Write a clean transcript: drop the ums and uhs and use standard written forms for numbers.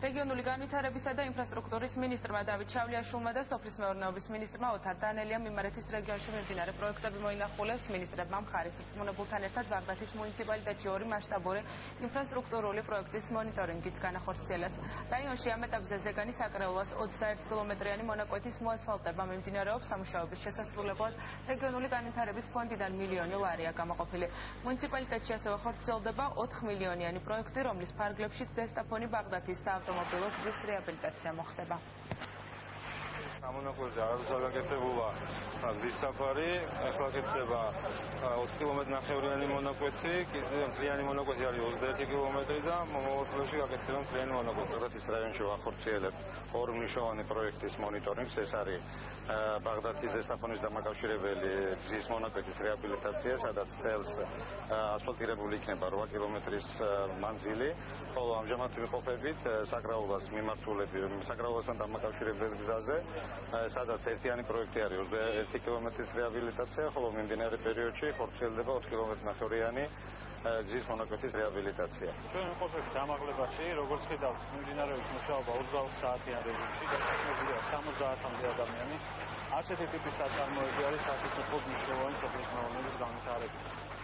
რეგიონული განვითარებისა და ინფრასტრუქტურის მინისტრმა დავით შავლიაშვილმა და სოფლის მეურნეობის მინისტრმა ოთარ დანელიამ იმერეთის რეგიონში მიმდინარე პროექტები მოინახულეს. მინისტრებმა მხარის რწმუნებულთან ერთად ბაღდათის მუნიციპალიტეტში 2 მასშტაბური ინფრასტრუქტურული პროექტის მონიტორინგიც განახორციელეს. რაიონში ამ ეტაპზე ზეგანის აკრეულას 21 კილომეტრიანი მონაკვეთის მოასფალტება მიმდინარეობს. სამუშაოების შესასრულებლად რეგიონული განვითარების ფონდიდან მილიონი ლარია გამოყოფილი. მუნიციპალიტეტში ასევე ხორციელდება 4 მილიონიანი პროექტი, რომლის ფარგლებშიც ზესტაფონი ბაღდათის საავტომობილო გზის რეაბილიტაცია მოხდება. Ამონაკვეთზე არ გაგეთებულა გზის საფარი, ახლა გეთება 20 კილომეტრიანი მონაკვეთი, მთლიანი მონაკვეთი არის 21 კილომეტრი და მომავალში გაკეთდება მთლიანი მონაკვეთი. ბაღდათის რაიონში ვახორციელებთ 2 მნიშვნელოვანი პროექტის მონიტორინგს, ეს არის ბაღდათის ზესტაფონის დამაკავშირებელი გზის მონაკვეთის რეაბილიტაცია, სადაც წელს ასფალტირებული იქნება 8 კილომეტრის მანძილი, ხოლო ამჟამად ვიმყოფებით საკრაულას მიმართულები, საკრაულასთან დამაკავშირებელ გზაზე, სადაც ერთიანი პროექტი არის 21 კილომეტრის რეაბილიტაცია, ხოლო მიმდინარე პერიოდში ხორციელდება 4 კილომეტრიანი გზის მონაკვეთის რეაბილიტაცია. ჩვენ ვიმყოფებით ამაღლებაში, როგორც ხედავთ, მიმდინარეობს მუშაობა 24 საათიან რეჟიმში, დასაქმებულია 70-მდე ადამიანი. ასეთი ტიპის საწარმოები არის სასიცოცხლო მნიშვნელოვანი სოფლის მეურნეობის განვითარებისთვის.